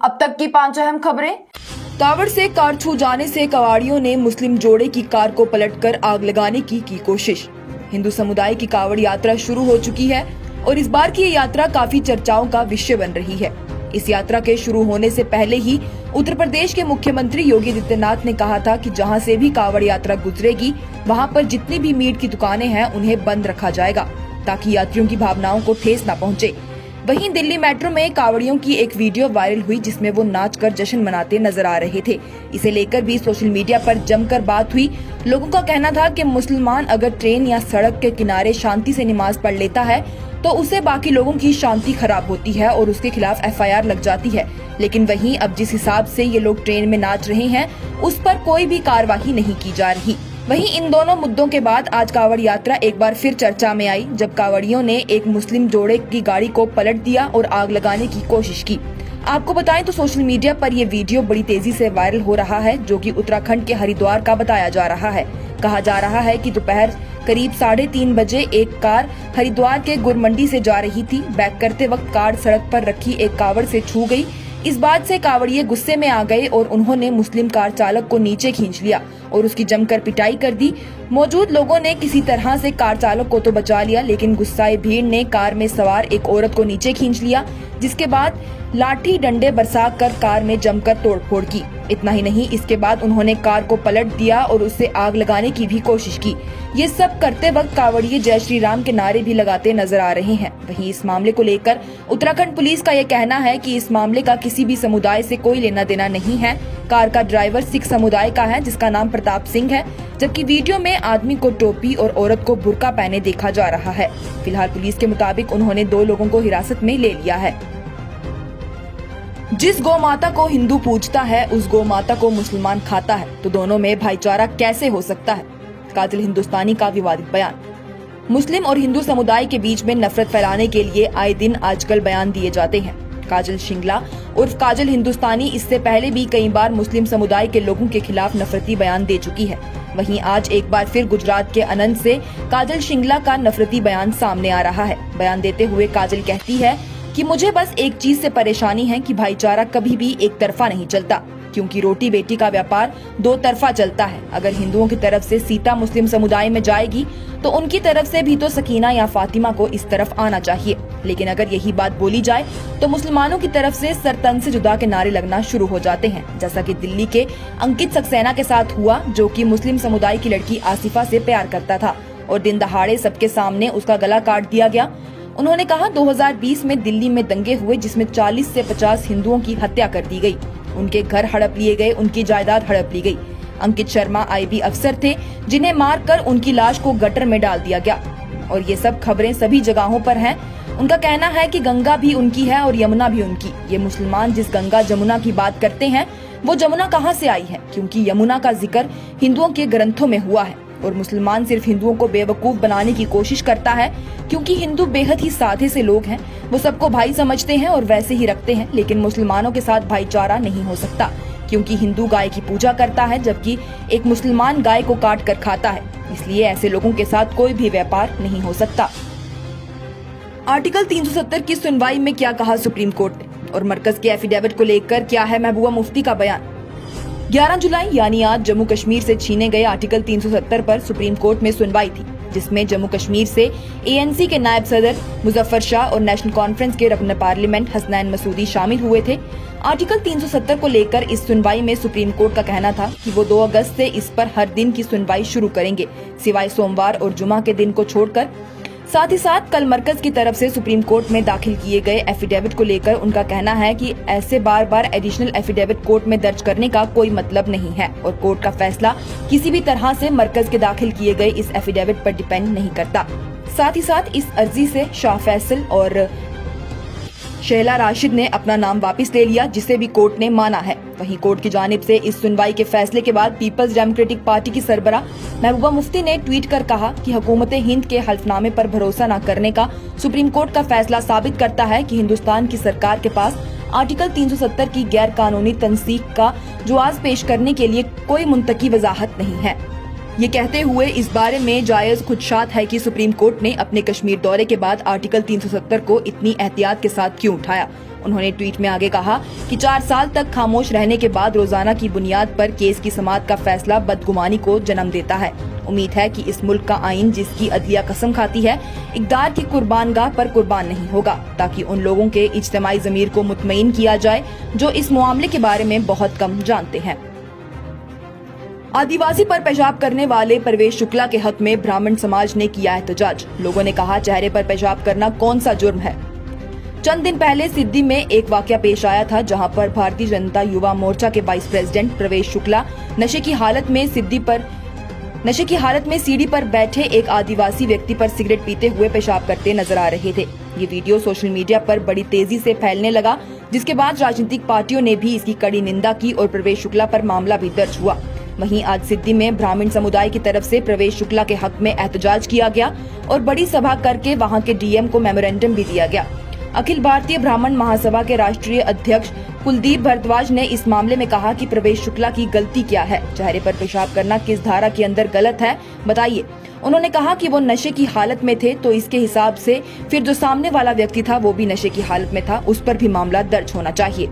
अब तक की 5 अहम खबरें। कावड़ से कार छू जाने से कवाड़ियों ने मुस्लिम जोड़े की कार को पलटकर आग लगाने की कोशिश। हिंदू समुदाय की कावड़ यात्रा शुरू हो चुकी है और इस बार की ये यात्रा काफी चर्चाओं का विषय बन रही है। इस यात्रा के शुरू होने से पहले ही उत्तर प्रदेश के मुख्यमंत्री योगी आदित्यनाथ ने कहा था कि जहां से भी कावड़ यात्रा गुजरेगी वहां पर जितनी भी मीट की दुकानें हैं उन्हें बंद रखा जाएगा ताकि यात्रियों की भावनाओं को ठेस न पहुंचे। वहीं दिल्ली मेट्रो में कावड़ियों की एक वीडियो वायरल हुई जिसमें वो नाचकर जश्न मनाते नजर आ रहे थे। इसे लेकर भी सोशल मीडिया पर जमकर बात हुई। लोगों का कहना था कि मुसलमान अगर ट्रेन या सड़क के किनारे शांति से नमाज पढ़ लेता है तो उसे बाकी लोगों की शांति खराब होती है और उसके खिलाफ FIR लग जाती है। लेकिन वहीं अब जिस हिसाब से ये लोग ट्रेन में नाच रहे हैं उस पर कोई भी कार्यवाही नहीं की जा रही। वहीं इन दोनों मुद्दों के बाद आज कावड़ यात्रा एक बार फिर चर्चा में आई जब कावड़ियों ने एक मुस्लिम जोड़े की गाड़ी को पलट दिया और आग लगाने की कोशिश की। आपको बताएं तो सोशल मीडिया पर ये वीडियो बड़ी तेजी से वायरल हो रहा है जो कि उत्तराखंड के हरिद्वार का बताया जा रहा है। कहा जा रहा है कि दोपहर करीब 3:30 बजे एक कार हरिद्वार के गुरमंडी से जा रही थी। बैक करते वक्त कार सड़क पर रखी एक कावड़ से छू गई। इस बात से कावड़िए गुस्से में आ गए और उन्होंने मुस्लिम कार चालक को नीचे खींच लिया और उसकी जमकर पिटाई कर दी। मौजूद लोगों ने किसी तरह से कार चालक को तो बचा लिया लेकिन गुस्साए भीड़ ने कार में सवार एक औरत को नीचे खींच लिया, जिसके बाद लाठी डंडे बरसाकर कार में जमकर तोड़फोड़ की। इतना ही नहीं, इसके बाद उन्होंने कार को पलट दिया और उससे आग लगाने की भी कोशिश की। ये सब करते वक्त कावड़िए जय श्री राम के नारे भी लगाते नजर आ रहे हैं। वहीं इस मामले को लेकर उत्तराखंड पुलिस का ये कहना है कि इस मामले का किसी भी समुदाय से कोई लेना देना नहीं है। कार का ड्राइवर सिख समुदाय का है जिसका नाम प्रताप सिंह है, जबकि वीडियो में आदमी को टोपी और औरत को बुर्का पहने देखा जा रहा है। फिलहाल पुलिस के मुताबिक उन्होंने 2 लोगों को हिरासत में ले लिया है। जिस गौ माता को हिंदू पूजता है उस गौ माता को मुसलमान खाता है तो दोनों में भाईचारा कैसे हो सकता है? काजल हिंदुस्तानी का विवादित बयान। मुस्लिम और हिंदू समुदाय के बीच में नफरत फैलाने के लिए आए दिन आजकल बयान दिए जाते हैं। काजल शिंगला उर्फ काजल हिंदुस्तानी इससे पहले भी कई बार मुस्लिम समुदाय के लोगों के खिलाफ नफरती बयान दे चुकी है। वहीं आज एक बार फिर गुजरात के अनंत से काजल शिंगला का नफरती बयान सामने आ रहा है। बयान देते हुए काजल कहती है कि मुझे बस एक चीज से परेशानी है कि भाईचारा कभी भी एक तरफा नहीं चलता, क्योंकि रोटी बेटी का व्यापार 2 तरफा चलता है। अगर हिंदुओं की तरफ से सीता मुस्लिम समुदाय में जाएगी तो उनकी तरफ से भी तो सकीना या फातिमा को इस तरफ आना चाहिए। लेकिन अगर यही बात बोली जाए तो मुसलमानों की तरफ से सर तन से जुदा के नारे लगना शुरू हो जाते हैं, जैसा कि दिल्ली के अंकित सक्सेना के साथ हुआ, जो कि मुस्लिम समुदाय की लड़की आसिफा से प्यार करता था और दिन दहाड़े सबके सामने उसका गला काट दिया गया। उन्होंने कहा 2020 में दिल्ली में दंगे हुए जिसमें 40 से 50 हिंदुओं की हत्या कर दी गई, उनके घर हड़प लिए गए, उनकी जायदाद हड़प ली गई। अंकित शर्मा IB अफसर थे जिन्हें मारकर उनकी लाश को गटर में डाल दिया गया और ये सब खबरें सभी जगहों पर हैं। उनका कहना है कि गंगा भी उनकी है और यमुना भी उनकी। ये मुसलमान जिस गंगा जमुना की बात करते हैं वो जमुना कहाँ से आई है, क्योंकि यमुना का जिक्र हिंदुओं के ग्रंथों में हुआ है। और मुसलमान सिर्फ हिंदुओं को बेवकूफ बनाने की कोशिश करता है, क्योंकि हिंदू बेहद ही सादे से लोग हैं। वो सबको भाई समझते हैं और वैसे ही रखते हैं। लेकिन मुसलमानों के साथ भाईचारा नहीं हो सकता, क्योंकि हिंदू गाय की पूजा करता है जबकि एक मुसलमान गाय को काट कर खाता है। इसलिए ऐसे लोगों के साथ कोई भी व्यापार नहीं हो सकता। आर्टिकल 370 की सुनवाई में क्या कहा सुप्रीम कोर्ट ने और मरकज के एफिडेविट को लेकर क्या है महबूबा मुफ्ती का बयान। 11 जुलाई यानी आज जम्मू कश्मीर से छीने गए आर्टिकल 370 पर सुप्रीम कोर्ट में सुनवाई थी, जिसमें जम्मू कश्मीर से ANC के नायब सदर मुजफ्फर शाह और नेशनल कॉन्फ्रेंस के रकन पार्लियामेंट हसनैन मसूदी शामिल हुए थे। आर्टिकल 370 को लेकर इस सुनवाई में सुप्रीम कोर्ट का कहना था कि वो 2 अगस्त से इस पर हर दिन की सुनवाई शुरू करेंगे, सिवाय सोमवार और जुमा के दिन को छोड़कर। साथ ही साथ कल मरकज की तरफ से सुप्रीम कोर्ट में दाखिल किए गए एफिडेविट को लेकर उनका कहना है कि ऐसे बार बार एडिशनल एफिडेविट कोर्ट में दर्ज करने का कोई मतलब नहीं है और कोर्ट का फैसला किसी भी तरह से मरकज के दाखिल किए गए इस एफिडेविट पर डिपेंड नहीं करता। साथ ही साथ इस अर्जी से शाह फैसल और शेला राशिद ने अपना नाम वापस ले लिया, जिसे भी कोर्ट ने माना है। वहीं कोर्ट की जानिब से इस सुनवाई के फैसले के बाद पीपल्स डेमोक्रेटिक पार्टी की सरबराह महबूबा मुफ्ती ने ट्वीट कर कहा कि हुकूमत हिंद के हल्फनामे पर भरोसा न करने का सुप्रीम कोर्ट का फैसला साबित करता है कि हिंदुस्तान की सरकार के पास आर्टिकल 370 की गैर कानूनी तंसीख का जवाब पेश करने के लिए कोई मुंतकी वजाहत नहीं है। ये कहते हुए इस बारे में जायज खुदशात है कि सुप्रीम कोर्ट ने अपने कश्मीर दौरे के बाद आर्टिकल 370 को इतनी एहतियात के साथ क्यों उठाया। उन्होंने ट्वीट में आगे कहा कि 4 साल तक खामोश रहने के बाद रोजाना की बुनियाद पर केस की समाअत का फैसला बदगुमानी को जन्म देता है। उम्मीद है कि इस मुल्क का आइन जिसकी अदलिया कसम खाती है इक़्तिदार की कुर्बानगाह पर कुर्बान नहीं होगा, ताकि उन लोगों के इज्तिमाई ज़मीर को मुतमईन किया जाए जो इस मामले के बारे में बहुत कम जानते हैं। आदिवासी पर पेशाब करने वाले परवेश शुक्ला के हक में ब्राह्मण समाज ने किया एहतजाज। लोगों ने कहा, चेहरे पर पेशाब करना कौन सा जुर्म है। चंद दिन पहले सिद्दी में एक वाकया पेश आया था, जहां पर भारतीय जनता युवा मोर्चा के वाइस प्रेसिडेंट प्रवेश शुक्ला नशे की हालत में सीढ़ी पर बैठे एक आदिवासी व्यक्ति पर सिगरेट पीते हुए पेशाब करते नजर आ रहे थे। ये वीडियो सोशल मीडिया पर बड़ी तेजी से फैलने लगा, जिसके बाद राजनीतिक पार्टियों ने भी इसकी कड़ी निंदा की और प्रवेश शुक्ला पर मामला भी दर्ज हुआ। वहीं आज सिद्दी में ब्राह्मण समुदाय की तरफ से प्रवेश शुक्ला के हक में एहतजाज किया गया और बड़ी सभा करके वहां के डीएम को मेमोरेंडम भी दिया गया। अखिल भारतीय ब्राह्मण महासभा के राष्ट्रीय अध्यक्ष कुलदीप भारद्वाज ने इस मामले में कहा कि प्रवेश शुक्ला की गलती क्या है, चेहरे पर पेशाब करना किस धारा के अंदर गलत है, बताइए। उन्होंने कहा कि वो नशे की हालत में थे तो इसके हिसाब से फिर जो सामने वाला व्यक्ति था वो भी नशे की हालत में था, उस पर भी मामला दर्ज होना चाहिए।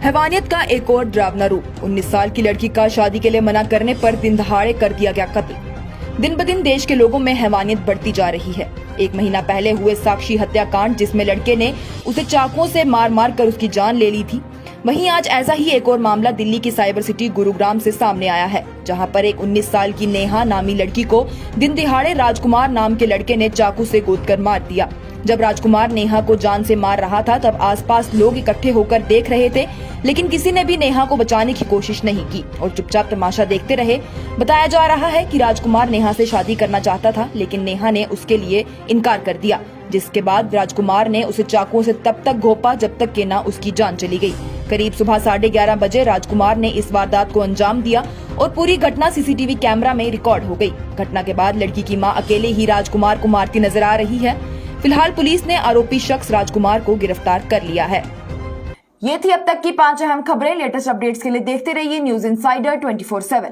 हैवानियत का एक और डरावना रूप। 19 साल की लड़की का शादी के लिए मना करने पर दिन दहाड़े कर दिया गया कत्ल। दिन ब दिन देश के लोगों में हैवानियत बढ़ती जा रही है। 1 महीना पहले हुए साक्षी हत्याकांड, जिसमें लड़के ने उसे चाकुओं से मार मार कर उसकी जान ले ली थी। वहीं आज ऐसा ही एक और मामला दिल्ली की साइबर सिटी गुरुग्राम से सामने आया है, जहां पर एक 19 साल की नेहा नामी लड़की को दिन दिहाड़े राजकुमार नाम के लड़के ने चाकू से गोदकर मार दिया। जब राजकुमार नेहा को जान से मार रहा था तब आसपास लोग इकट्ठे होकर देख रहे थे, लेकिन किसी ने भी नेहा को बचाने की कोशिश नहीं की और चुपचाप तमाशा देखते रहे। बताया जा रहा है कि राजकुमार नेहा से शादी करना चाहता था, लेकिन नेहा ने उसके लिए इनकार कर दिया, जिसके बाद राजकुमार ने उसे चाकुओं से तब तक घोंपा जब तक कि ना उसकी जान चली गई। करीब सुबह 11:30 बजे राजकुमार ने इस वारदात को अंजाम दिया और पूरी घटना सीसीटीवी कैमरा में रिकॉर्ड हो गई। घटना के बाद लड़की की मां अकेले ही राजकुमार को मारती नजर आ रही है। फिलहाल पुलिस ने आरोपी शख्स राजकुमार को गिरफ्तार कर लिया है। ये थी अब तक की 5 अहम खबरें। लेटेस्ट अपडेट्स के लिए देखते रहिए न्यूज़ इनसाइडर 24/7।